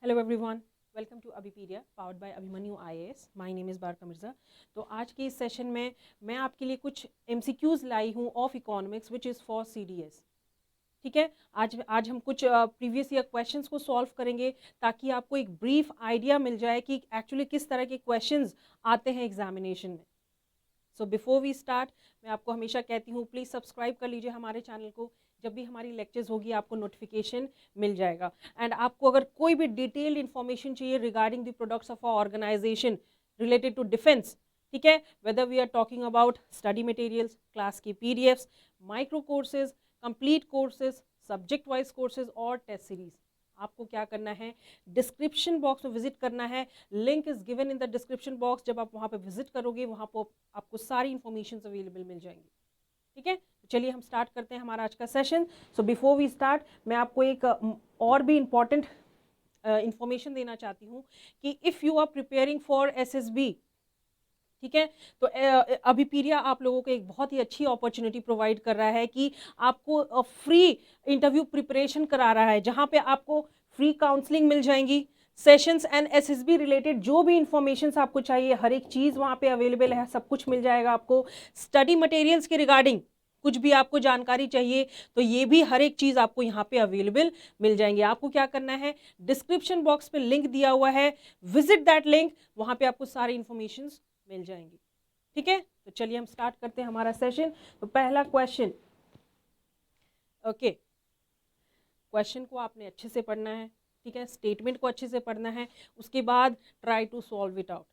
Hello everyone, welcome to Abhipedia powered by Abhimanyu IAS. My name is Barka Mirza. तो आज के इस सेशन में मैं आपके लिए कुछ एमसीक्यूज़ लाई हूँ of economics which is for CDS. ठीक है, आज हम कुछ प्रीवियस ईयर क्वेश्चंस को सॉल्व करेंगे ताकि आपको एक ब्रीफ आइडिया मिल जाए कि एक्चुअली किस तरह के क्वेश्चंस आते हैं एग्जामिनेशन में। सो बिफोर वी स्टार्ट, मैं आपको हमेशा कहती हूँ प्लीज़ सब्सक्राइब कर लीजिए हमारे चैनल को। जब भी हमारी लेक्चर्स होगी आपको नोटिफिकेशन मिल जाएगा। एंड आपको अगर कोई भी डिटेल्ड इन्फॉर्मेशन चाहिए regarding the products of our organisation related to defence, ठीक है, whether we are talking about study materials, class की PDFs, micro courses, complete courses, subject wise courses और टेस्ट सीरीज, आपको क्या करना है, डिस्क्रिप्शन बॉक्स में विजिट करना है। Link is given in the description box. जब आप वहाँ पे विजिट करोगे वहाँ पर आपको सारी इंफॉर्मेशन अवेलेबल मिल जाएंगी। ठीक है, तो चलिए हम स्टार्ट करते हैं हमारा आज का session. So before we start, मैं आपको एक और भी इम्पॉर्टेंट इंफॉर्मेशन देना चाहती हूँ कि if you are preparing for SSB, ठीक है, तो अभिपीडिया आप लोगों को एक बहुत ही अच्छी अपॉर्चुनिटी प्रोवाइड कर रहा है कि आपको फ्री इंटरव्यू प्रिपरेशन करा रहा है, जहाँ पे आपको फ्री काउंसलिंग मिल जाएंगी, सेशंस एंड एसएसबी रिलेटेड जो भी इंफॉर्मेशन आपको चाहिए हर एक चीज़ वहाँ पे अवेलेबल है, सब कुछ मिल जाएगा आपको। स्टडी मटेरियल्स के रिगार्डिंग कुछ भी आपको जानकारी चाहिए तो ये भी हर एक चीज़ आपको यहाँ पे अवेलेबल मिल जाएंगे। आपको क्या करना है, डिस्क्रिप्शन बॉक्स पे लिंक दिया हुआ है, विजिट दैट लिंक, वहाँ पे आपको सारी इंफॉर्मेशन मिल जाएंगी। ठीक है, तो चलिए हम स्टार्ट करते हैं हमारा सेशन। तो पहला क्वेश्चन, ओके, क्वेश्चन को आपने अच्छे से पढ़ना है, ठीक है, स्टेटमेंट को अच्छे से पढ़ना है, उसके बाद try to solve it out.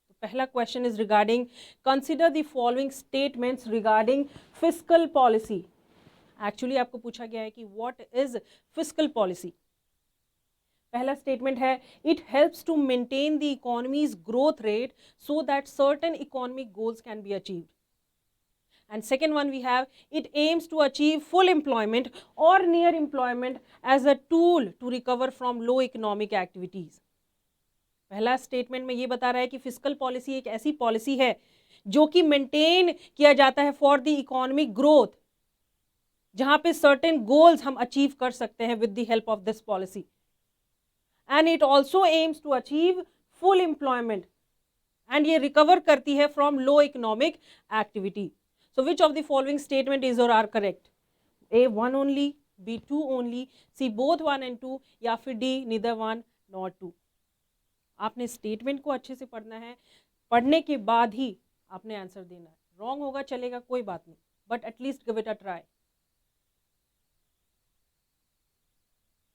तो पहला question is regarding consider the following statements regarding fiscal policy. Actually आपको पूछा गया है कि व्हाट इज फिस्कल पॉलिसी। पहला स्टेटमेंट है, it helps to maintain the economy's growth rate so that certain economic goals can be achieved. And second one we have, it aims to achieve full employment or near employment as a tool to recover from low economic activities. पहला statement में ये बता रहा है कि fiscal policy एक ऐसी policy है जो कि मेंटेन किया जाता है फॉर द इकोनॉमिक ग्रोथ, जहां पे सर्टेन गोल्स हम अचीव कर सकते हैं with the help of this policy. And it also aims to achieve full employment, and ये रिकवर करती है from low economic activity. So which of the following statement is or are correct? A 1 only, B 2 only, C both 1 and 2, या फिर D neither 1 nor 2। आपने statement को अच्छे से पढ़ना है, पढ़ने के बाद ही आपने आंसर देना है। रॉन्ग होगा चलेगा, कोई बात नहीं, but at least give it a try.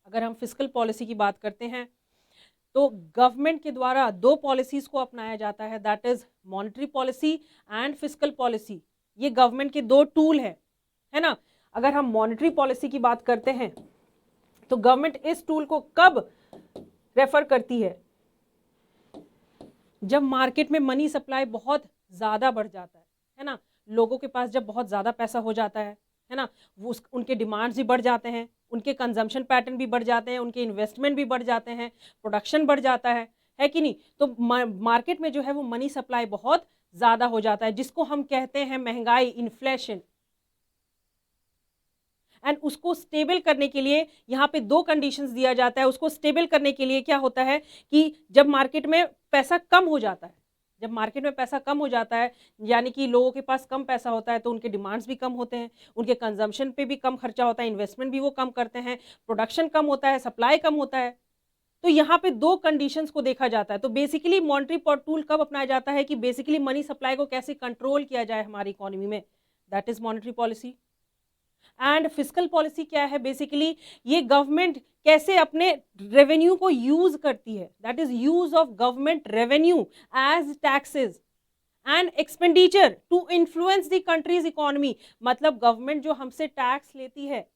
अगर हम फिस्कल पॉलिसी की बात करते हैं तो गवर्नमेंट के द्वारा दो पॉलिसीज को अपनाया जाता है, that is monetary policy and fiscal policy. ये गवर्नमेंट के दो टूल है ना। अगर हम मॉनेटरी पॉलिसी की बात करते हैं तो गवर्नमेंट इस टूल को कब रेफर करती जब मार्केट में मनी सप्लाई बहुत ज़्यादा बढ़ जाता है ना, लोगों के पास जब बहुत ज़्यादा पैसा हो जाता है ना, वो उनके डिमांड्स भी बढ़ जाते हैं, उनके कंजम्पशन पैटर्न भी बढ़ जाते हैं, उनके इन्वेस्टमेंट भी बढ़ जाते हैं, प्रोडक्शन बढ़ जाता है कि नहीं। तो मार्केट में जो है वो मनी सप्लाई बहुत ज़्यादा हो जाता है, जिसको हम कहते हैं महंगाई, इन्फ्लेशन। एंड उसको स्टेबल करने के लिए यहाँ पे दो कंडीशंस दिया जाता है। उसको स्टेबल करने के लिए क्या होता है कि जब मार्केट में पैसा कम हो जाता है, जब मार्केट में पैसा कम हो जाता है यानी कि लोगों के पास कम पैसा होता है तो उनके डिमांड्स भी कम होते हैं, उनके कंजम्पशन पे भी कम खर्चा होता है, इन्वेस्टमेंट भी वो कम करते हैं, प्रोडक्शन कम होता है, सप्लाई कम होता है। तो यहाँ पे दो कंडीशंस को देखा जाता है। तो बेसिकली मॉनेटरी टूल कब अपनाया जाता है कि बेसिकली मनी सप्लाई को कैसे कंट्रोल किया जाए हमारी इकोनॉमी में, that is monetary policy. And fiscal policy क्या है, बेसिकली ये गवर्नमेंट कैसे अपने रेवेन्यू को यूज करती है, that is use of government revenue as taxes and expenditure to influence the country's economy. मतलब गवर्नमेंट जो हमसे टैक्स लेती है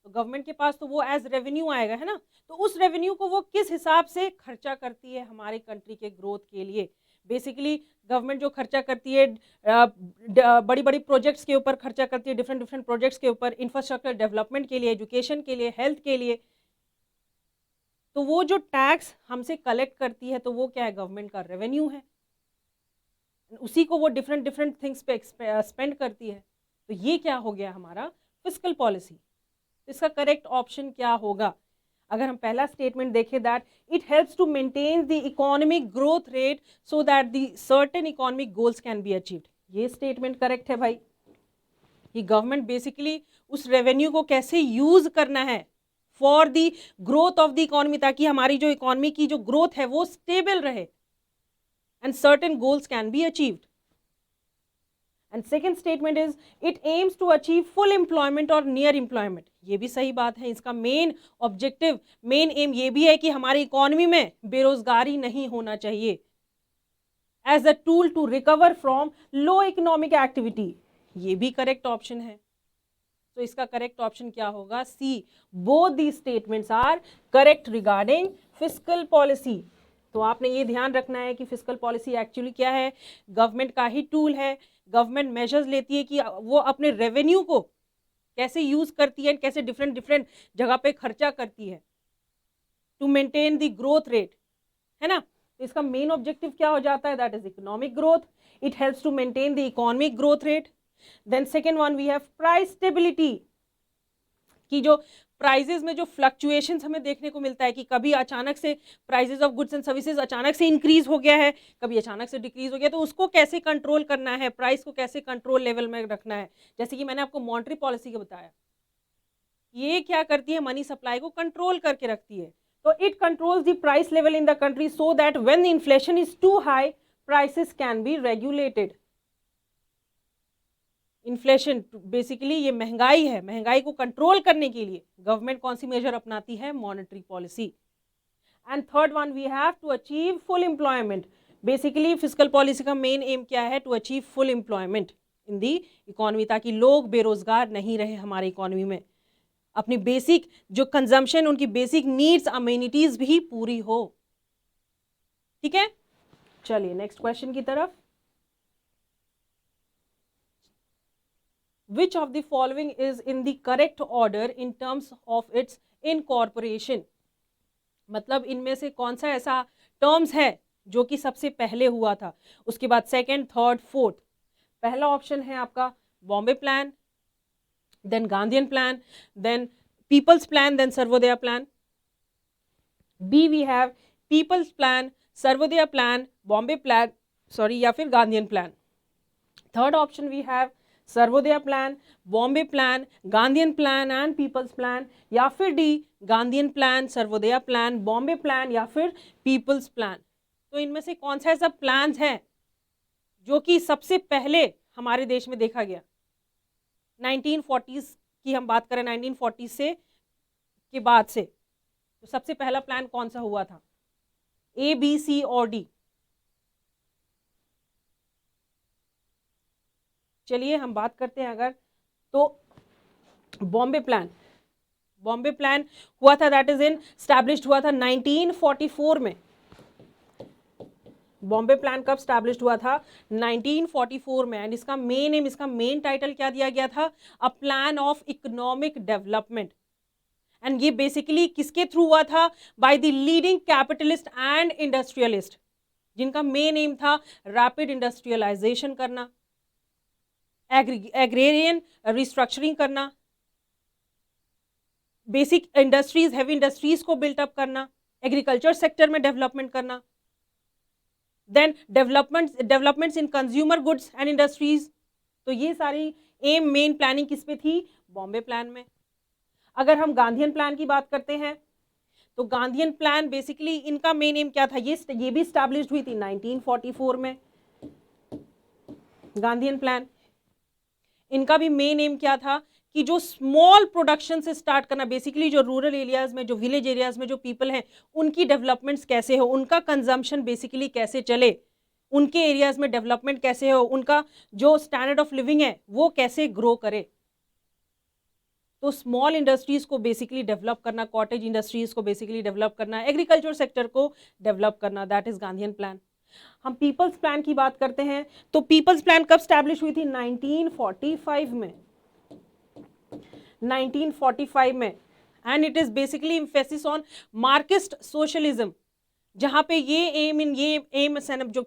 तो गवर्नमेंट के पास तो वो एज रेवेन्यू आएगा, है ना, तो उस रेवेन्यू को वो किस हिसाब से खर्चा करती है हमारे कंट्री के ग्रोथ के लिए। बेसिकली गवर्नमेंट जो खर्चा करती है बड़ी बड़ी प्रोजेक्ट्स के ऊपर खर्चा करती है, डिफरेंट डिफरेंट प्रोजेक्ट्स के ऊपर, इंफ्रास्ट्रक्चर डेवलपमेंट के लिए, एजुकेशन के लिए, हेल्थ के लिए। तो वो जो टैक्स हमसे कलेक्ट करती है तो वो क्या है, गवर्नमेंट का रेवेन्यू है, उसी को वो डिफरेंट डिफरेंट थिंग्स पे स्पेंड करती है। तो ये क्या हो गया हमारा फिस्कल पॉलिसी। इसका करेक्ट ऑप्शन क्या होगा? अगर हम पहला स्टेटमेंट देखें that it helps to maintain the economic growth rate so that the certain economic goals can be achieved, ये स्टेटमेंट करेक्ट है भाई। ये गवर्नमेंट बेसिकली उस रेवेन्यू को कैसे यूज करना है for the growth of the economy, ताकि हमारी जो इकोनॉमी की जो ग्रोथ है वो स्टेबल रहे and certain goals can be achieved. And second statement is it aims to achieve full employment और नियर एम्प्लॉयमेंट, ये भी सही बात है। इसका मेन ऑब्जेक्टिव, मेन एम ये भी है कि हमारी इकोनॉमी में बेरोजगारी नहीं होना चाहिए as a tool to recover from low economic activity, ये भी करेक्ट ऑप्शन है। तो इसका करेक्ट ऑप्शन क्या होगा? C, both the statements are correct regarding fiscal policy. तो आपने ये ध्यान रखना है कि फिस्कल पॉलिसी एक्चुअली क्या है, गवर्नमेंट का ही टूल है। गवर्नमेंट मेजर्स लेती है कि वो अपने रेवेन्यू को कैसे यूज करती है, कैसे डिफरेंट डिफरेंट जगह पे खर्चा करती है to maintain the growth rate, है ना। तो इसका मेन ऑब्जेक्टिव क्या हो जाता है? That is economic growth, it helps to maintain the economic growth rate. Then second one we have price stability, कि जो प्राइजेस में जो फ्लक्चुएशंस हमें देखने को मिलता है कि कभी अचानक से prices of goods and services अचानक से इंक्रीज हो गया है, कभी अचानक से डिक्रीज हो गया, तो उसको कैसे कंट्रोल करना है, प्राइस को कैसे कंट्रोल लेवल में रखना है। जैसे कि मैंने आपको मॉनेटरी पॉलिसी का बताया, ये क्या करती है, मनी सप्लाई को कंट्रोल करके रखती है। तो it controls the price level in the country so that when inflation is too high prices can be regulated. Inflation basically ये महंगाई है, महंगाई को कंट्रोल करने के लिए गवर्नमेंट कौन सी मेजर अपनाती है? Monetary policy. And third one we have to achieve full employment. Basically fiscal policy का मेन एम क्या है? To achieve full employment in the economy, ताकि लोग बेरोजगार नहीं रहे हमारी इकोनॉमी में, अपनी बेसिक जो कंजम्पशन, उनकी बेसिक नीड्स, अमेनिटीज भी पूरी हो। ठीक है, चलिए नेक्स्ट क्वेश्चन की तरफ। Which of the following is in the correct order in terms of its incorporation? मतलब इनमें से कौन सा ऐसा टर्म्स है जो कि सबसे पहले हुआ था, उसके बाद सेकंड, थर्ड, फोर्थ। पहला ऑप्शन है आपका Bombay plan, then Gandhian plan, then people's plan, then Sarvodaya plan. B we have people's plan, Sarvodaya plan, Bombay plan, या फिर Gandhian plan. Third option we have Sarvodaya plan, Bombay plan, Gandhian plan and people's plan, या फिर D Gandhian plan, Sarvodaya plan, Bombay plan या फिर people's plan. तो इनमें से कौन सा ऐसा प्लान है जो कि सबसे पहले हमारे देश में देखा गया? 1940s की हम बात करें, 1940 से के बाद से, तो सबसे पहला प्लान कौन सा हुआ था? ए, बी, सी और डी। चलिए हम बात करते हैं अगर, तो बॉम्बे प्लान, बॉम्बे प्लान हुआ था, दैट इज इन स्टैब्लिश्ड हुआ था 1944 में। बॉम्बे प्लान कब स्टैब्लिश्ड हुआ था? 1944 में। एंड इसका मेन एम, इसका मेन टाइटल क्या दिया गया था? A plan of economic development. And ये बेसिकली किसके थ्रू हुआ था? By the leading capitalist and industrialist, जिनका मेन एम था रैपिड इंडस्ट्रियलाइजेशन करना, एग्रेरियन रिस्ट्रक्चरिंग करना, बेसिक इंडस्ट्रीज, हैवी इंडस्ट्रीज को बिल्टअप करना, एग्रीकल्चर सेक्टर में डेवलपमेंट करना, then developments in consumer goods and industries. तो ये सारी एम, मेन प्लानिंग किस पे थी? बॉम्बे प्लान में। अगर हम गांधीयन प्लान की बात करते हैं, तो गांधीयन प्लान बेसिकली इनका मेन एम क्या था? ये भी स्टैब्लिश्ड हुई थी 1944 में। गांधीयन प्लान, इनका भी मेन एम क्या था कि जो स्मॉल प्रोडक्शन से स्टार्ट करना, बेसिकली जो रूरल एरियाज में, जो विलेज एरियाज में जो पीपल हैं, उनकी डेवलपमेंट्स कैसे हो, उनका कंजम्पशन बेसिकली कैसे चले, उनके एरियाज में डेवलपमेंट कैसे हो, उनका जो स्टैंडर्ड ऑफ लिविंग है वो कैसे ग्रो करे। तो स्मॉल इंडस्ट्रीज को बेसिकली डेवलप करना, कॉटेज इंडस्ट्रीज को बेसिकली डेवलप करना, एग्रीकल्चर सेक्टर को डेवलप करना, दैट इज गांधीयन प्लान। हम पीपल्स प्लान की बात करते हैं, तो पीपल्स प्लान कब स्टैब्लिश हुई थी? 1945 में। 1945 में। And it is basically emphasis on Marxist socialism, जहां पे ये एम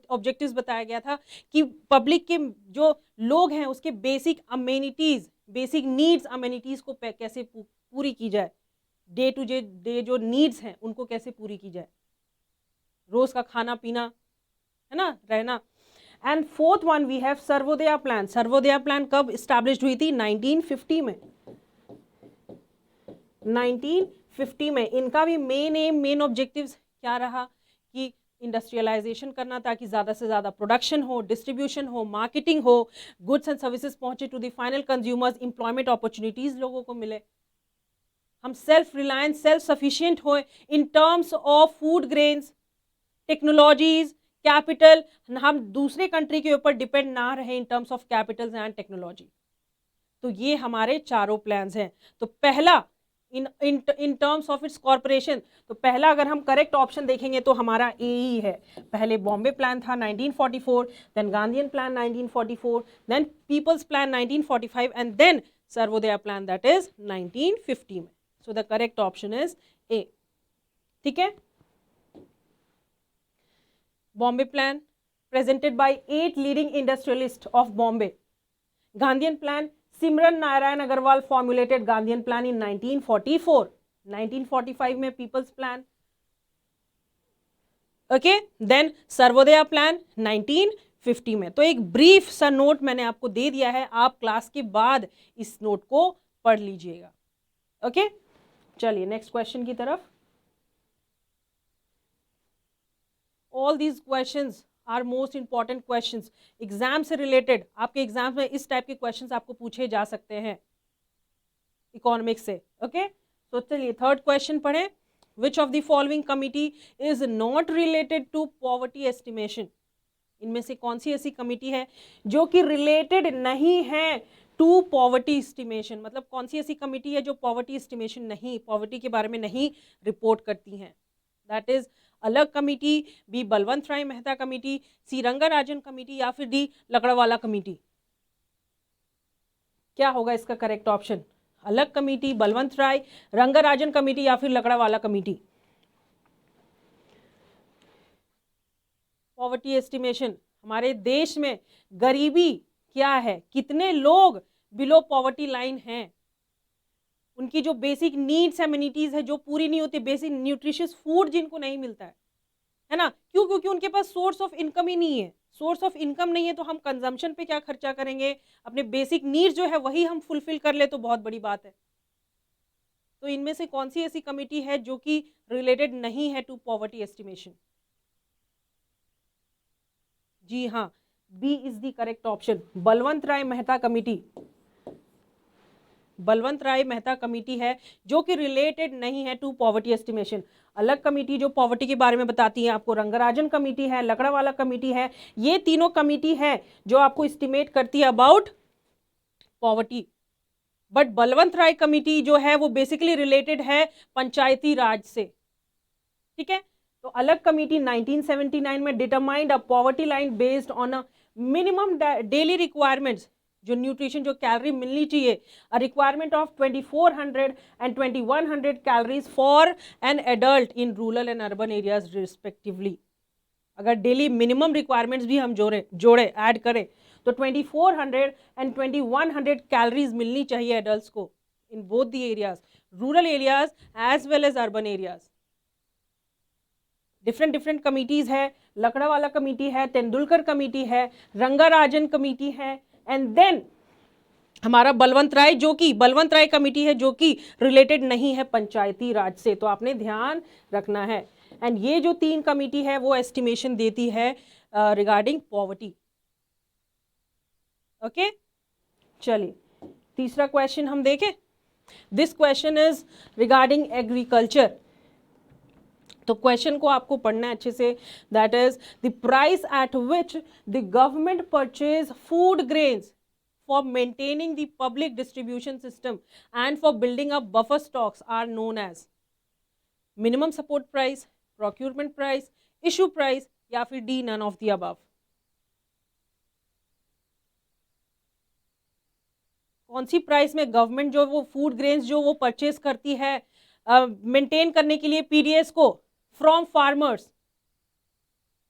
ऑब्जेक्टिव्स बताया गया था कि पब्लिक के जो लोग हैं उसके basic amenities, basic needs, amenities को कैसे पूरी की जाए, डे टू डे जो नीड्स हैं उनको कैसे पूरी की जाए, रोज का खाना पीना, है ना, रहना। And fourth one we have Sarvodaya plan. Sarvodaya plan कब स्टैब्लिश्ड हुई थी? 1950 में। 1950 में। इनका भी मेन एम, मेन ऑब्जेक्टिव्स क्या रहा कि इंडस्ट्रियलाइजेशन करना ताकि ज़्यादा से ज़्यादा प्रोडक्शन हो, डिस्ट्रीब्यूशन हो, मार्केटिंग हो, गुड्स एंड सर्विसेज पहुंचे to the final consumers, employment opportunities लोगों को मिले, हम सेल्फ रिलायंस, सेल्फ सफिशिएंट हो in terms of food grains, technologies, capital, हम दूसरे कंट्री के ऊपर डिपेंड ना रहे in terms of capitals and technology. तो ये हमारे चारों प्लान्स हैं। तो पहला in terms of its corporation, तो पहला अगर हम करेक्ट ऑप्शन देखेंगे तो हमारा ए ही है। पहले बॉम्बे प्लान था 1944, then Gandhian plan 1944, then people's plan 1945 and then Sarvodaya plan that is 1950 में। So the correct option is A. ठीक है, Bombay plan presented by 8 leading industrialist of Bombay. Gandhian plan, Simran Narayan Agarwal formulated Gandhian plan in 1944। 1945 में people's plan. Okay, then Sarvodaya plan 1950 में। तो एक brief सा note मैंने आपको दे दिया है, आप क्लास के बाद इस नोट को पढ़ लीजिएगा। ओके, चलिए नेक्स्ट क्वेश्चन की तरफ। All these questions are most important questions, exam से रिलेटेड। आपके एग्जाम में इस टाइप के क्वेश्चंस आपको पूछे जा सकते हैं इकोनॉमिक्स से। ओके, तो चलिए थर्ड क्वेश्चन पढ़ें। Which of the following committee is not related to poverty estimation? इनमें से कौन सी ऐसी कमिटी है जो कि रिलेटेड नहीं है टू पॉवर्टी एस्टिमेशन? मतलब कौन सी ऐसी कमिटी है जो पॉवर्टी एस्टिमेशन नहीं, पॉवर्टी के बारे में नहीं रिपोर्ट करती हैं? दैट इज अलग committee, B Balwant Rai Mehta committee, सी रंगाराजन कमिटी, या फिर डी लकड़वाला कमिटी। क्या होगा इसका करेक्ट ऑप्शन? अलग कमिटी, बलवंत राय, रंगाराजन कमिटी या फिर लकड़वाला कमिटी? पॉवर्टी एस्टिमेशन, हमारे देश में गरीबी क्या है, कितने लोग बिलो पॉवर्टी लाइन हैं, उनकी जो बेसिक नीड्स एमिनिटीज है जो पूरी नहीं होती, बेसिक न्यूट्रिशियस फूड जिनको नहीं मिलता है ना। क्यों? क्योंकि उनके पास सोर्स ऑफ इनकम ही नहीं है। सोर्स ऑफ इनकम नहीं है तो हम कंजम्पशन पे क्या खर्चा करेंगे? अपने बेसिक नीड्स जो है वही हम फुलफिल कर ले तो बहुत बड़ी बात है। तो इनमें से कौन सी ऐसी कमिटी है जो कि रिलेटेड नहीं है टू पॉवर्टी एस्टिमेशन? जी हाँ, B is the correct option, Balwant Rai Mehta committee. Balwant Rai Mehta committee है जो कि रिलेटेड नहीं है टू पॉवर्टी एस्टिमेशन। अलग कमिटी जो पॉवर्टी के बारे में बताती है आपको, रंगाराजन कमिटी है, लकड़ावाला कमिटी है, ये तीनों कमिटी है जो आपको एस्टिमेट करती है about poverty. But Balwant Rai committee जो है वो बेसिकली रिलेटेड है पंचायती राज से। ठीक है, तो अलग कमिटी 1979 में determined a poverty line based on a minimum daily requirements, जो न्यूट्रिशन, जो कैलोरी मिलनी चाहिए, a requirement of 2400 and 2100 calories for an adult in rural and urban areas respectively. अगर डेली मिनिमम रिक्वायरमेंट्स भी हम जोड़े ऐड करें तो 2400 एंड 2100 कैलोरीज मिलनी चाहिए एडल्ट्स को in both the areas, rural areas as well as urban areas. Different committees है, लकड़ावाला कमिटी है, तेंदुलकर कमिटी है, रंगाराजन कमिटी है, एंड देन हमारा बलवंत राय कमिटी है जो कि रिलेटेड नहीं है पंचायती राज से। तो आपने ध्यान रखना है। एंड ये जो तीन कमिटी है वो एस्टिमेशन देती है रिगार्डिंग पॉवर्टी। ओके, चलिए तीसरा क्वेश्चन हम देखें। This question is regarding agriculture. तो क्वेश्चन को आपको पढ़ना है अच्छे से। That is the price at which the government purchase food grains for maintaining the public distribution system and for building up buffer stocks are known as minimum support price, procurement price, issue price, या फिर D none of the above. कौन सी price में government जो वो food grains जो वो purchase करती है मेंटेन करने के लिए पीडीएस को फ्रॉम फार्मर्स,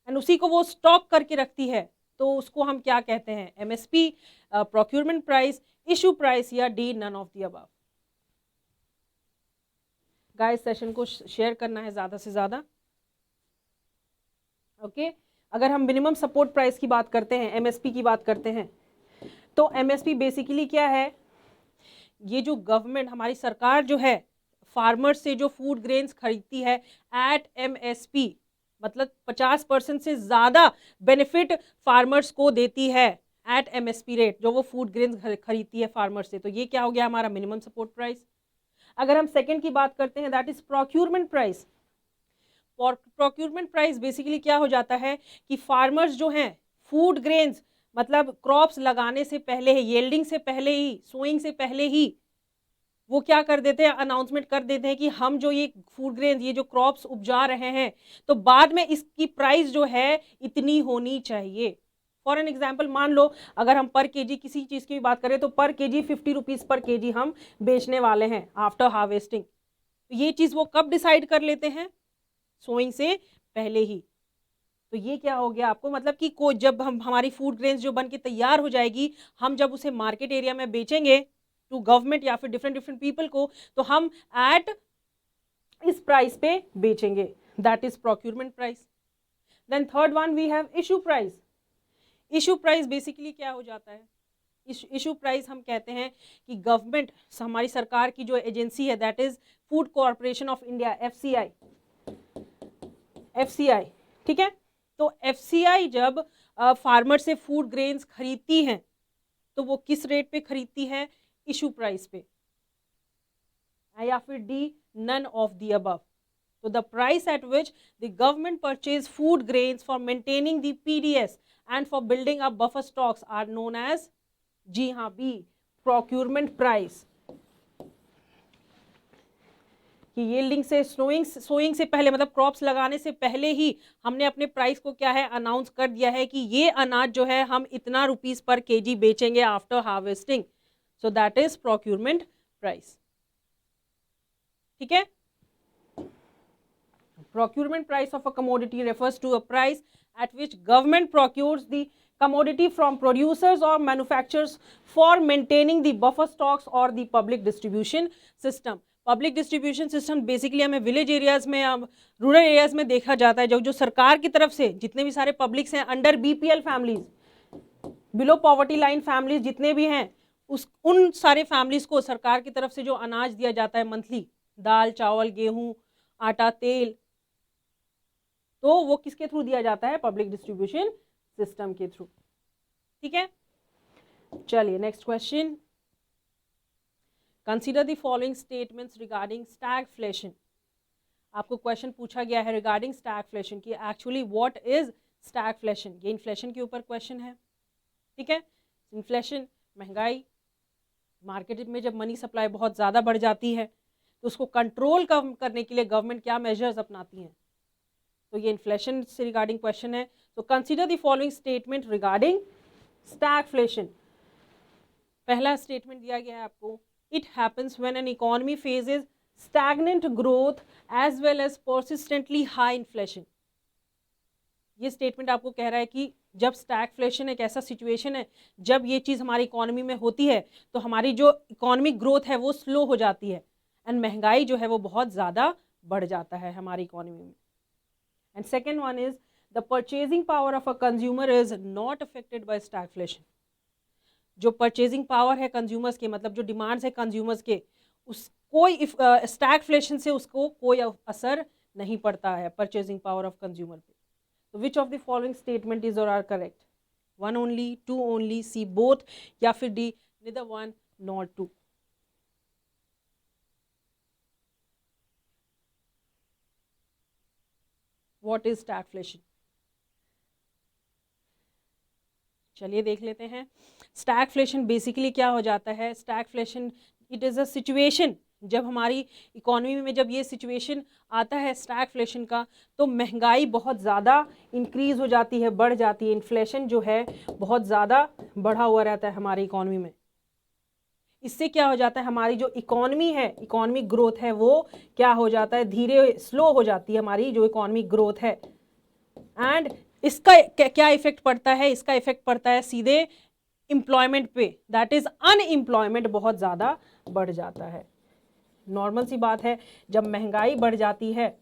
एंड उसी को वो स्टॉक करके रखती है, तो उसको हम क्या कहते हैं? MSP, procurement price, issue price, या D none of the above. Guys session को शेयर करना है ज़्यादा से ज़्यादा। ओके, अगर हम मिनिमम सपोर्ट प्राइस की बात करते हैं, एमएसपी की बात करते हैं, तो एमएसपी बेसिकली क्या है? ये जो गवर्नमेंट, हमारी सरकार जो है, फार्मर्स से जो फूड ग्रेन्स खरीदती है एट एमएसपी, मतलब 50% से ज़्यादा बेनिफिट फार्मर्स को देती है एट एमएसपी रेट, जो वो फूड ग्रेन्स खरीदती है फार्मर से। तो ये क्या हो गया हमारा मिनिमम सपोर्ट प्राइस। अगर हम सेकंड की बात करते हैं, that is procurement price. Procurement price basically क्या हो जाता है कि फार्मर्स जो हैं फूड ग्रेन्स, मतलब क्रॉप्स लगाने से पहले ही, येल्डिंग से पहले ही, सोइंग से पहले ही वो क्या कर देते हैं, अनाउंसमेंट कर देते हैं कि हम जो ये फूड ग्रेन्स, ये जो क्रॉप्स उपजा रहे हैं, तो बाद में इसकी प्राइस जो है इतनी होनी चाहिए। फॉर एन एग्जाम्पल, मान लो अगर हम पर केजी किसी चीज़ की भी बात करें तो पर केजी 50 रुपीज़ पर केजी हम बेचने वाले हैं आफ्टर हार्वेस्टिंग। तो ये चीज़ वो कब डिसाइड कर लेते हैं? सोइंग से पहले ही। तो ये क्या हो गया आपको, मतलब कि जब हम हमारी फूड ग्रेन्स जो बन के तैयार हो जाएगी, हम जब उसे मार्केट एरिया में बेचेंगे टू गवर्नमेंट या फिर डिफरेंट डिफरेंट पीपल को, तो हम एट इस प्राइस पे बेचेंगे, that is procurement price. Then third one we have issue price. Issue price basically क्या हो जाता है? इशू प्राइस हम कहते हैं कि गवर्नमेंट, हमारी सरकार की जो एजेंसी है, that is food corporation of India, FCI, ठीक है। तो एफसीआई जब फार्मर से फूड ग्रेन्स खरीदती हैं तो वो किस रेट पे खरीदती है? इशू प्राइस पे, या फिर D, none of the above. तो the price at which the government purchase food grains for maintaining the PDS and for building up buffer stocks are known as, जी हाँ, बी, प्रोक्यूरमेंट प्राइस। कि yielding से, sowing से पहले, मतलब crops लगाने से पहले ही हमने अपने प्राइस को क्या है, अनाउंस कर दिया है कि ये अनाज जो है हम इतना रुपीस पर केजी बेचेंगे after harvesting. So that is procurement price, ठीक है। Procurement price of a commodity refers to a price at which government procures the commodity from producers or manufacturers for maintaining the buffer stocks or the public distribution system. Public distribution system basically हमें village areas में, rural areas में देखा जाता है, जो सरकार की तरफ से जितने भी सारे पब्लिक्स हैं under BPL families, below poverty line families जितने भी हैं, उन सारे फैमिलीज को सरकार की तरफ से जो अनाज दिया जाता है मंथली, दाल, चावल, गेहूं, आटा, तेल, तो वो किसके थ्रू दिया जाता है? पब्लिक डिस्ट्रीब्यूशन सिस्टम के थ्रू, ठीक है। चलिए next question, consider the following statements regarding stagflation. आपको क्वेश्चन पूछा गया है रिगार्डिंग स्टैगफ्लेशन कि एक्चुअली व्हाट इज स्टैगफ्लेशन। ये इन्फ्लेशन के ऊपर क्वेश्चन है, ठीक है। इन्फ्लेशन, महंगाई, मार्केट में जब मनी सप्लाई बहुत ज़्यादा बढ़ जाती है तो उसको कंट्रोल करने के लिए गवर्नमेंट क्या मेजर्स अपनाती हैं, तो ये इन्फ्लेशन से रिगार्डिंग क्वेश्चन है। तो consider the following statement regarding stagflation. पहला स्टेटमेंट दिया गया है आपको, it happens when an economy faces stagnant growth as well as persistently high inflation. ये स्टेटमेंट आपको कह रहा है कि जब स्टैगफ्लेशन एक ऐसा सिचुएशन है, जब ये चीज़ हमारी इकोनॉमी में होती है तो हमारी जो इकोनॉमिक ग्रोथ है वो स्लो हो जाती है एंड महंगाई जो है वो बहुत ज़्यादा बढ़ जाता है हमारी इकोनॉमी में। And second one is the purchasing power of a consumer is not affected by stagflation. जो purchasing power है consumers के, मतलब जो demands है consumers के, उस कोई stagflation से उसको कोई असर नहीं पड़ता है purchasing power of consumer पे। तो which of the following statement is or are correct? One only, two only, C both, या फिर D neither one nor two? What is stagflation? चलिए देख लेते हैं। स्टैगफ्लेशन बेसिकली क्या हो जाता है? Stagflation it is a situation, जब हमारी इकोनॉमी में जब ये सिचुएशन आता है स्टैगफ्लेशन का, तो महंगाई बहुत ज़्यादा इंक्रीज़ हो जाती है, बढ़ जाती है। इन्फ्लेशन जो है बहुत ज़्यादा बढ़ा हुआ रहता है हमारी इकोनॉमी में। इससे क्या हो जाता है, हमारी जो इकोनॉमी है, इकोनॉमिक ग्रोथ है, वो क्या हो जाता है, धीरे स्लो हो जाती है हमारी जो इकोनॉमिक ग्रोथ है। एंड इसका क्या इफेक्ट पड़ता है? इसका इफेक्ट पड़ता है सीधे एम्प्लॉयमेंट पे, दैट इज अनएम्प्लॉयमेंट बहुत ज़्यादा बढ़ जाता है। नॉर्मल सी बात है, जब महंगाई बढ़ जाती है,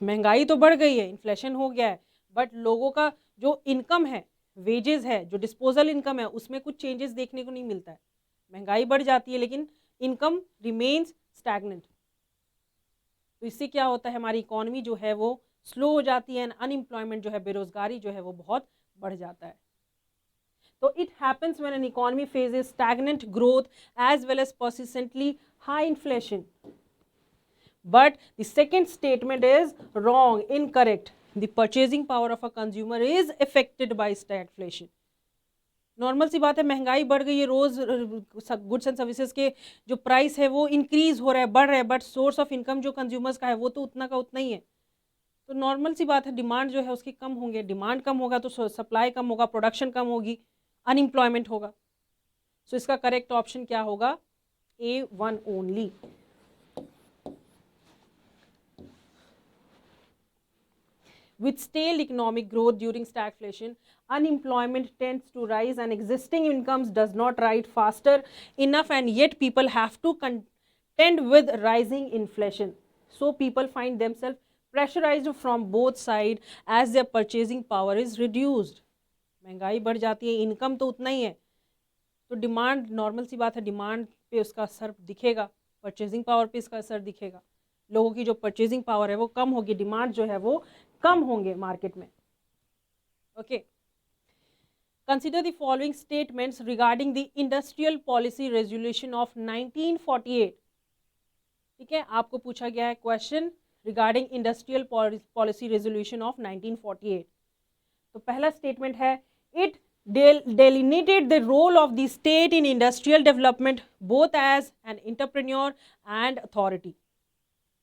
महंगाई तो बढ़ गई है, इन्फ्लेशन हो गया है, बट लोगों का जो इनकम है, वेजेस है, जो डिस्पोजल इनकम है, उसमें कुछ चेंजेस देखने को नहीं मिलता है। महंगाई बढ़ जाती है लेकिन इनकम रिमेन्स स्टैग्नेंट। तो इससे क्या होता है, हमारी इकोनॉमी जो है वो स्लो हो जाती है, अनएम्प्लॉयमेंट जो है, बेरोजगारी जो है वो बहुत बढ़ जाता है। तो it happens when an economy faces stagnant growth as well as persistently high inflation. But the second statement is wrong, incorrect. The purchasing power of a consumer is affected by stagflation. Normal सी बात है, महंगाई बढ़ गई है, रोज goods and services के जो price है वो इंक्रीज हो रहा है, बढ़ रहा है, बट सोर्स ऑफ इनकम जो कंज्यूमर्स का है वो तो उतना का उतना ही है। तो नॉर्मल सी बात है, डिमांड जो है उसकी कम होंगे, डिमांड कम होगा तो सप्लाई कम होगा, प्रोडक्शन कम होगी, अनएम्प्लॉयमेंट होगा। सो इसका करेक्ट ऑप्शन क्या होगा, A1 only. With stale economic growth during stagflation, unemployment tends to rise and existing incomes does not rise faster enough, and yet people have to contend with rising inflation. So people find themselves pressurized from both sides as their purchasing power is reduced. महंगाई बढ़ जाती है, income तो उतना ही है, तो demand, normal सी बात है, डिमांड पे उसका असर दिखेगा, परचेजिंग पावर पे इसका असर दिखेगा। लोगों की जो परचेजिंग पावर है वो कम होगी, डिमांड जो है वो कम होंगे मार्केट में। Okay, consider the following statements regarding the industrial policy resolution of 1948। ठीक है, आपको पूछा गया है question regarding industrial policy resolution of 1948। तो पहला स्टेटमेंट है, it delineated the role of the state in industrial development both as an entrepreneur and authority.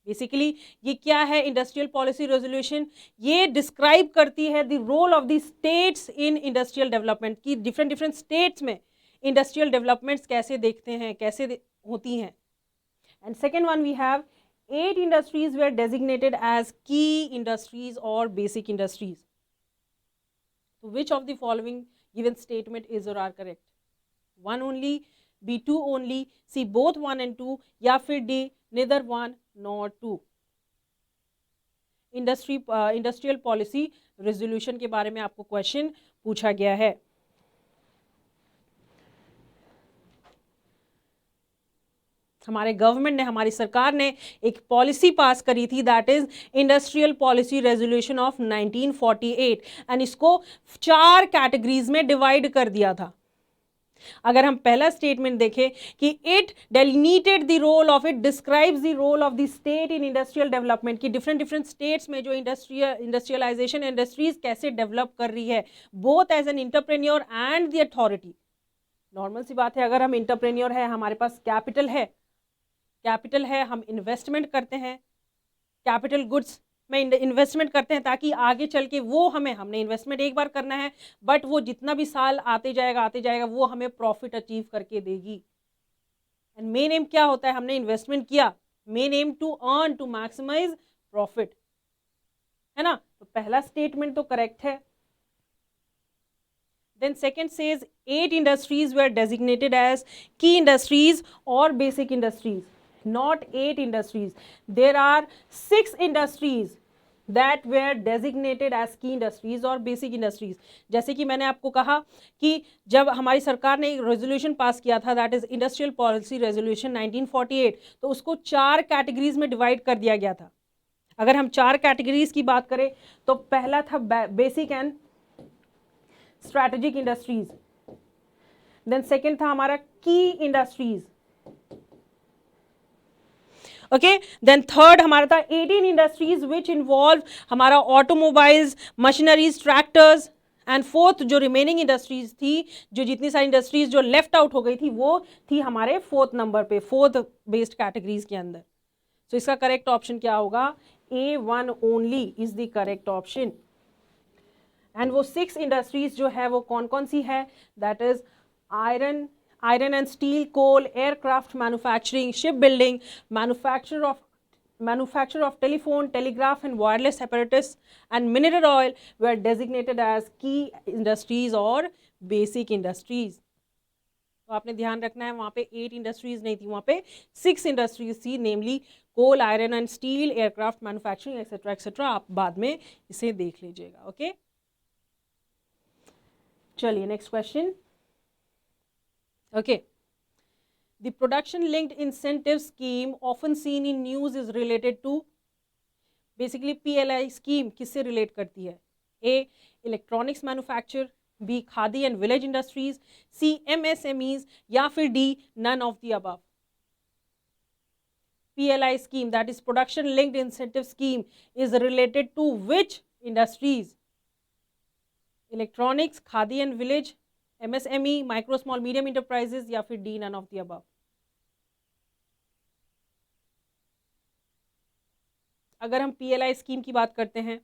Basically ये क्या है, इंडस्ट्रियल पॉलिसी रेजोल्यूशन ये डिस्क्राइब करती है the role of the states in industrial development, की डिफरेंट स्टेट्स में industrial developments कैसे देखते हैं, कैसे होती हैं। And second one we have 8 industries were designated as key industries और बेसिक इंडस्ट्रीज। तो which of the following given statement is or are correct? 1 only, B 2 only, C both 1 and 2, या फिर D neither 1 nor 2। Industrial policy resolution के बारे में आपको question पूछा गया है। हमारे गवर्नमेंट ने, हमारी सरकार ने एक पॉलिसी पास करी थी, that is industrial policy resolution of 1948, and इसको 4 कैटेगरीज में डिवाइड कर दिया था। अगर हम पहला स्टेटमेंट देखें कि it delineated the role of, it describes the role of the state in industrial development, की डिफरेंट स्टेट्स में जो इंडस्ट्रियलाइजेशन इंडस्ट्रीज कैसे डेवलप कर रही है, both as an entrepreneur and the authority. Normal सी बात है, अगर हम एंटरप्रेन्योर है, हमारे पास कैपिटल है, हम इन्वेस्टमेंट करते हैं, कैपिटल गुड्स में इन्वेस्टमेंट करते हैं ताकि आगे चल के वो हमने इन्वेस्टमेंट एक बार करना है, बट वो जितना भी साल आते जाएगा वो हमें प्रॉफिट अचीव करके देगी। एंड मेन एम क्या होता है, हमने इन्वेस्टमेंट किया, main aim to earn, to maximise profit, है ना। तो पहला स्टेटमेंट तो करेक्ट है। Then second says 8 industries were designated as key industries or basic industries. Not 8 industries. There are 6 industries that were designated as key industries or basic industries. जैसे कि मैंने आपको कहा कि जब हमारी सरकार ने एक रेजोल्यूशन पास किया था, that is industrial policy resolution 1948, तो उसको 4 कैटेगरीज में डिवाइड कर दिया गया था। अगर हम 4 कैटेगरीज की बात करें तो पहला था basic and strategic industries, then second था हमारा की इंडस्ट्रीज, ओके, देन थर्ड हमारा था 18 इंडस्ट्रीज विच इन्वॉल्व हमारा automobiles, machineries, tractors, and fourth जो रिमेनिंग इंडस्ट्रीज थी, जो जितनी सारी इंडस्ट्रीज जो लेफ्ट आउट हो गई थी, वो थी हमारे 4th नंबर पे, 4th बेस्ड कैटेगरीज के अंदर। तो इसका करेक्ट ऑप्शन क्या होगा, A1 only is the correct option. And वो 6 इंडस्ट्रीज जो है वो कौन कौन सी है, that is iron and steel, coal, aircraft manufacturing, shipbuilding, manufacture of telephone, telegraph and wireless apparatus, and mineral oil were designated as key industries or basic industries. तो आपने ध्यान रखना है वहाँ पे 8 इंडस्ट्रीज नहीं थी, वहाँ पे 6 इंडस्ट्रीज थी, namely coal, iron and steel, aircraft manufacturing etcetera etcetera. आप बाद में इसे देख लीजिएगा। ओके, चलिए next question. Okay, the production linked incentive scheme often seen in news is related to, basically PLI scheme किससे रिलेट करती है? A electronics manufacture, B khadi and village industries, C MSMEs, या फिर D none of the above. PLI scheme, that is production linked incentive scheme, is related to which industries? Electronics, khadi and village, MSME, micro small medium enterprises, या फिर D none of the above. अगर हम PLI scheme की बात करते हैं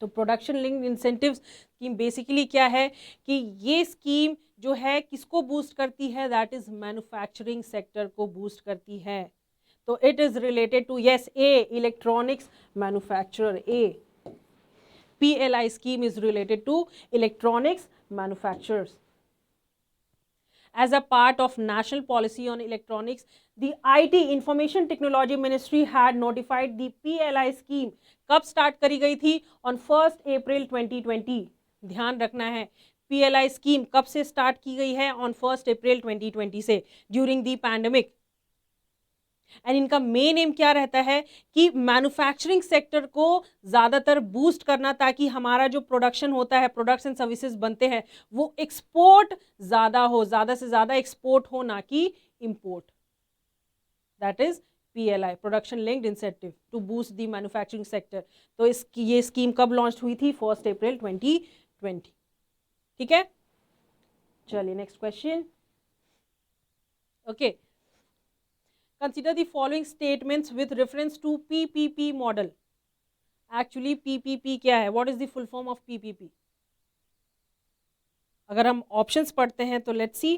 तो production linked incentive scheme basically क्या है कि ये स्कीम जो है किसको बूस्ट करती है? दैट इज मैन्युफैक्चरिंग सेक्टर को बूस्ट करती है। तो it is related to, yes, a electronics manufacturer. A PLI scheme is related to electronics manufacturers. As a part of national policy on electronics, the IT Information Technology Ministry had notified the PLI scheme. कब start करी गई थी? On 1 अप्रैल 2020। ध्यान रखना है, PLI scheme कब से start की गई है? ऑन 1 अप्रैल 2020 से, ड्यूरिंग दी पैंडेमिक। एंड इनका मेन एम क्या रहता है कि मैन्युफैक्चरिंग सेक्टर को ज़्यादातर बूस्ट करना, ताकि हमारा जो प्रोडक्शन होता है, प्रोडक्ट्स एंड सर्विसेज बनते हैं, वो एक्सपोर्ट ज़्यादा हो, ज़्यादा से ज़्यादा एक्सपोर्ट हो, ना कि import. That is PLI, production linked incentive to boost the manufacturing sector. तो ये स्कीम कब लॉन्च हुई थी? 1 अप्रैल 2020। ठीक है, चलिए next question. Okay, consider the following statements with reference to PPP model. Actually PPP क्या है? What is the full form of PPP? अगर हम options पढ़ते हैं तो let's see.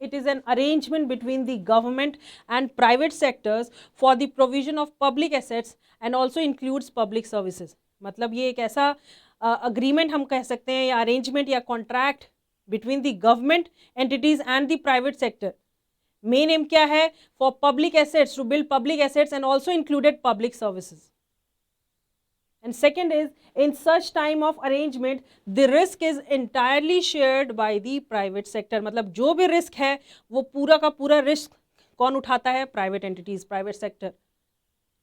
It is an arrangement between the government and private sectors for the provision of public assets and also includes public services. मतलब ये एक ऐसा agreement हम कह सकते हैं, या arrangement या contract between the government entities and the private sector. Main aim क्या है? For public assets, to build public assets and also included public services. And second is, in such time of arrangement the risk is entirely shared by the private sector. मतलब जो भी risk है वो पूरा का पूरा रिस्क कौन उठाता है? Private entities, private sector.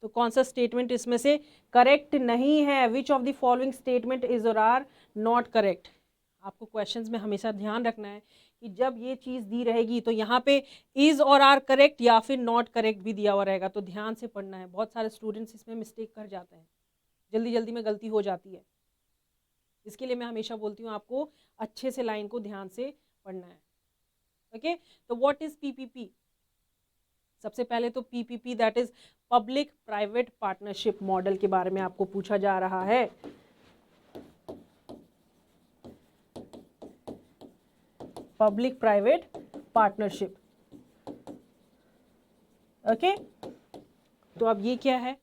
तो कौन सा स्टेटमेंट इसमें से करेक्ट नहीं है? विच of the following statement is और आर नॉट करेक्ट? आपको क्वेश्चंस में हमेशा ध्यान रखना है कि जब ये चीज़ दी रहेगी तो यहाँ पे इज और आर करेक्ट या फिर नॉट करेक्ट भी दिया हुआ रहेगा, तो ध्यान से पढ़ना है। बहुत सारे स्टूडेंट्स इसमें मिस्टेक कर जाते हैं, जल्दी जल्दी में गलती हो जाती है। इसके लिए मैं हमेशा बोलती हूँ आपको अच्छे से लाइन को ध्यान से पढ़ना है। ओके, तो व्हाट इज PPP? सबसे पहले तो PPP that is public private partnership model के बारे में आपको पूछा जा रहा है। Public private partnership. ओके, तो अब ये क्या है?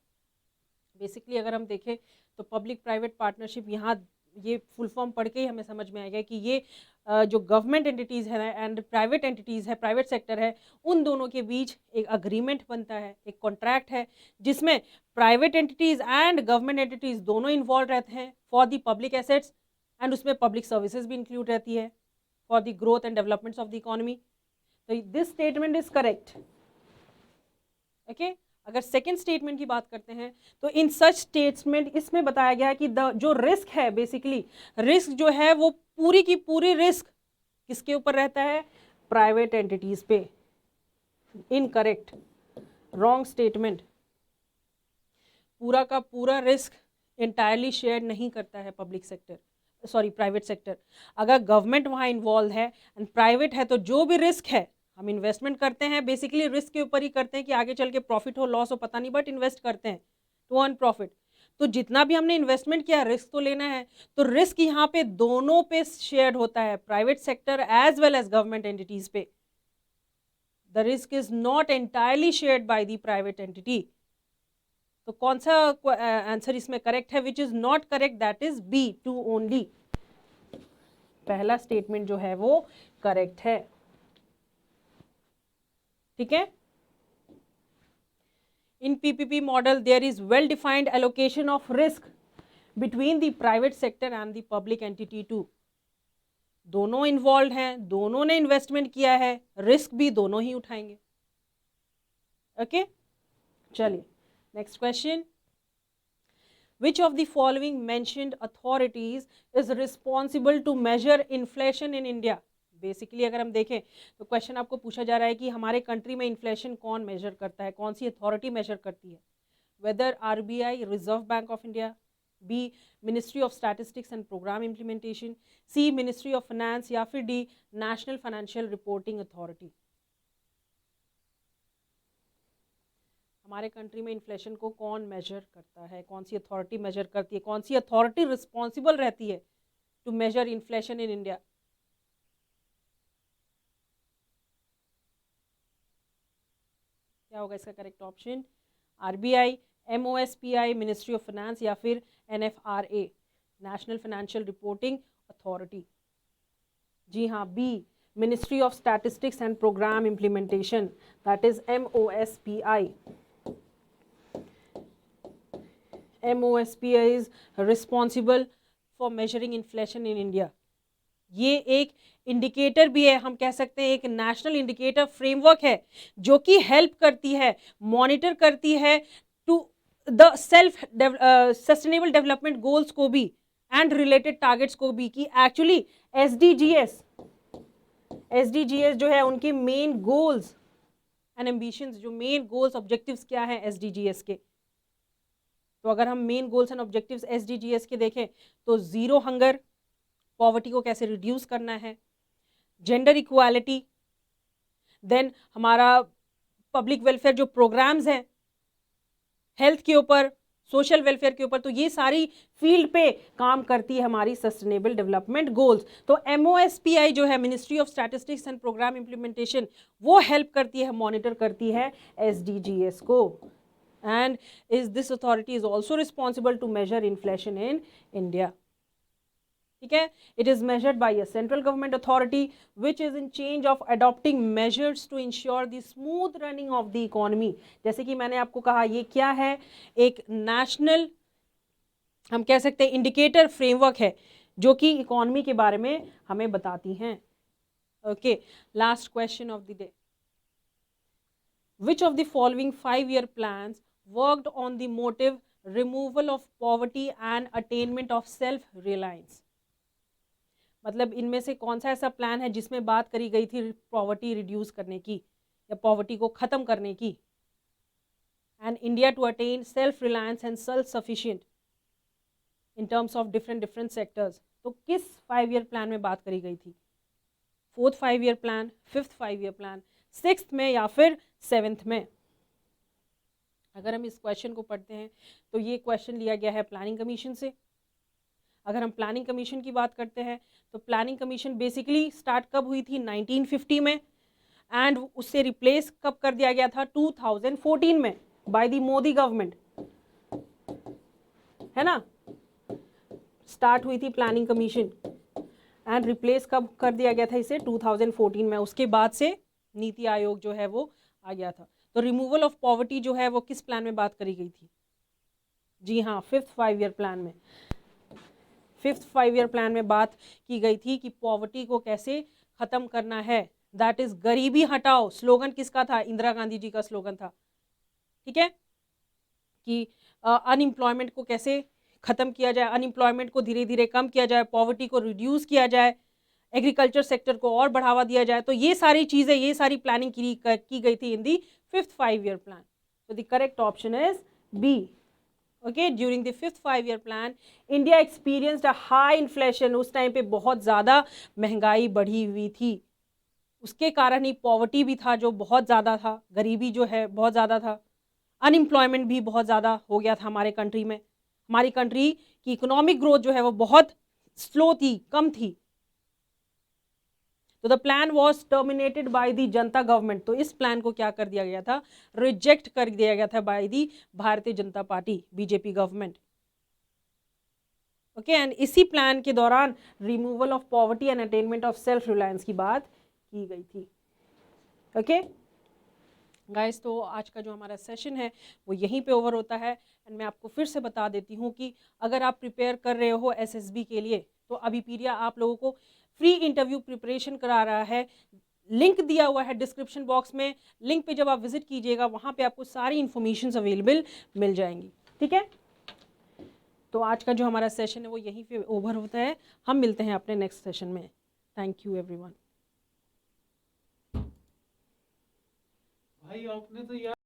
बेसिकली अगर हम देखें तो पब्लिक प्राइवेट पार्टनरशिप, यहाँ ये फुल फॉर्म पढ़ के ही हमें समझ में आएगा कि ये जो गवर्नमेंट एंटिटीज़ है एंड प्राइवेट एंटिटीज़ है, प्राइवेट सेक्टर है, उन दोनों के बीच एक अग्रीमेंट बनता है, एक कॉन्ट्रैक्ट है, जिसमें private entities and government entities दोनों इन्वॉल्व रहते हैं for the public assets, and उसमें पब्लिक सर्विसेज भी इंक्लूड रहती है for the growth and developments of the economy. So this statement is correct. Okay, अगर सेकेंड स्टेटमेंट की बात करते हैं तो इन सच स्टेटमेंट इसमें बताया गया है कि जो रिस्क है, बेसिकली रिस्क जो है वो पूरी की पूरी रिस्क किसके ऊपर रहता है? प्राइवेट एंटिटीज पे। Incorrect, wrong statement. पूरा का पूरा रिस्क एंटायरली शेयर नहीं करता है public sector, sorry private sector. अगर गवर्नमेंट वहाँ इन्वॉल्व है एंड प्राइवेट है, तो जो भी रिस्क है, हम इन्वेस्टमेंट करते हैं बेसिकली रिस्क के ऊपर ही करते हैं कि आगे चल के प्रॉफिट हो लॉस हो पता नहीं, बट इन्वेस्ट करते हैं टू अर्न प्रॉफिट। तो जितना भी हमने इन्वेस्टमेंट किया, रिस्क तो लेना है, तो रिस्क यहाँ पे दोनों पे शेयर्ड होता है, private sector as well as government entities पे। The risk is not entirely shared by the private entity. तो कौन सा आंसर इसमें करेक्ट है? Which is not correct, that is B, two only. पहला स्टेटमेंट जो है वो करेक्ट है। ठीक है। In PPP model there is well defined allocation of risk between the private sector and the public entity two. दोनों involve हैं, दोनों ने इन्वेस्टमेंट किया है, रिस्क भी दोनों ही उठाएंगे। ओके चलिए next question. Which of the following mentioned authorities is responsible to measure inflation in India? Basically अगर हम देखें तो क्वेश्चन आपको पूछा जा रहा है कि हमारे कंट्री में इन्फ्लेशन कौन मेजर करता है, कौन सी अथॉरिटी मेजर करती है। Whether RBI, Reserve Bank of India, B ministry of statistics and programme Implementation, C Ministry of finance, या फिर D National financial reporting Authority. हमारे कंट्री में इन्फ्लेशन को कौन मेजर करता है, कौन सी अथॉरिटी मेजर करती है, कौन सी अथॉरिटी रिस्पॉन्सिबल रहती है to measure inflation in India? क्या होगा इसका correct option? RBI, MOSPI, ministry of finance, या फिर NFRA national financial reporting authority. जी हाँ, B ministry of statistics and programme implementation, that is MOSPI. MOSPI is responsible for measuring inflation in India. ये एक indicator भी है, हम कह सकते हैं एक नेशनल इंडिकेटर फ्रेमवर्क है जो कि हेल्प करती है, मॉनिटर करती है to the self sustainable development goals को भी एंड रिलेटेड टारगेट्स को भी, कि एक्चुअली SDGs जो है उनके मेन गोल्स एंड एम्बिशंस, जो मेन गोल्स ऑब्जेक्टिव्स क्या है SDGs के। तो अगर हम main goals and objectives SDGs के देखें तो जीरो हंगर, पॉवर्टी को कैसे रिड्यूस करना है, जेंडर इक्वालिटी, देन हमारा पब्लिक वेलफेयर जो प्रोग्राम्स हैं हेल्थ के ऊपर, सोशल वेलफेयर के ऊपर, तो ये सारी फील्ड पे काम करती है हमारी सस्टेनेबल डेवलपमेंट गोल्स। तो MOSPI जो है Ministry of statistics and programme Implementation, वो हेल्प करती है, मॉनिटर करती है SDGs को। And this authority is also responsible to measure inflation in India. ठीक है, it is measured by a central government authority which is in change of adopting measures to ensure the smooth running of the economy. जैसे कि मैंने आपको कहा, ये क्या है, एक नेशनल हम कह सकते हैं इंडिकेटर फ्रेमवर्क है जो कि इकोनॉमी के बारे में हमें बताती हैं। Okay, last question of the day. Which of the following 5-year plans worked on the motive removal of poverty and attainment of self-reliance? मतलब इनमें से कौन सा ऐसा प्लान है जिसमें बात करी गई थी पॉवर्टी रिड्यूस करने की या पॉवर्टी को खत्म करने की, and India to attain self reliance and self sufficient in terms of different sectors. तो किस 5-year प्लान में बात करी गई थी? 4th 5-year plan, 5th 5-year plan, 6th में, या फिर 7th में? अगर हम इस क्वेश्चन को पढ़ते हैं तो ये क्वेश्चन लिया गया है प्लानिंग कमीशन से। अगर हम प्लानिंग कमीशन की बात करते हैं तो प्लानिंग कमीशन बेसिकली स्टार्ट कब हुई थी? 1950 में, एंड उससे रिप्लेस कब कर दिया गया था? 2014 में बाय द मोदी गवर्नमेंट, है ना। स्टार्ट हुई थी प्लानिंग कमीशन एंड रिप्लेस कब कर दिया गया था इसे? 2014 में। उसके बाद से नीति आयोग जो है वो आ गया था। तो रिमूवल ऑफ पॉवर्टी जो है वो किस प्लान में बात करी गई थी? जी हाँ, 5th 5-year प्लान में। 5th 5-year प्लान में बात की गई थी कि पॉवर्टी को कैसे खत्म करना है, दैट इज गरीबी हटाओ। स्लोगन किसका था? इंदिरा गांधी जी का स्लोगन था। ठीक है, कि अनएम्प्लॉयमेंट को कैसे खत्म किया जाए, अनएम्प्लॉयमेंट को धीरे धीरे कम किया जाए, पॉवर्टी को रिड्यूस किया जाए, एग्रीकल्चर सेक्टर को और बढ़ावा दिया जाए। तो ये सारी चीजें, ये सारी प्लानिंग की गई थी in the 5th 5-year plan. तो the correct option is B. Okay, during the 5th 5-year plan India experienced a high inflation. उस टाइम पे बहुत ज़्यादा महंगाई बढ़ी हुई थी, उसके कारण ही पॉवर्टी भी था जो बहुत ज़्यादा था, गरीबी जो है बहुत ज़्यादा था, अनएम्प्लॉयमेंट भी बहुत ज़्यादा हो गया था हमारे कंट्री में। हमारी कंट्री की इकोनॉमिक ग्रोथ जो है वो बहुत स्लो थी, कम थी। तो the plan was terminated by the Janata government. तो इस प्लान को क्या कर दिया गया था? रिजेक्ट कर दिया गया था by the Bharatiya Janata party, BJP government. Okay, and इसी प्लान के दौरान removal of poverty and attainment of self reliance की बात की गई थी। ओके, गाइस, तो आज का जो हमारा सेशन है वो यहीं पे ओवर होता है। एंड मैं आपको फिर से बता देती हूँ कि अगर आप प्रिपेयर कर रहे हो एसएसबी के लिए तो अभिपीडिया आप लोगों को फ्री इंटरव्यू प्रिपरेशन करा रहा है। लिंक दिया हुआ है डिस्क्रिप्शन बॉक्स में, लिंक पे जब आप विजिट कीजिएगा वहाँ पे आपको सारी इन्फॉर्मेशन अवेलेबल मिल जाएंगी। ठीक है, तो आज का जो हमारा सेशन है वो यहीं पे ओवर होता है। हम मिलते हैं अपने नेक्स्ट सेशन में। Thank you everyone. भाई आपने तो यार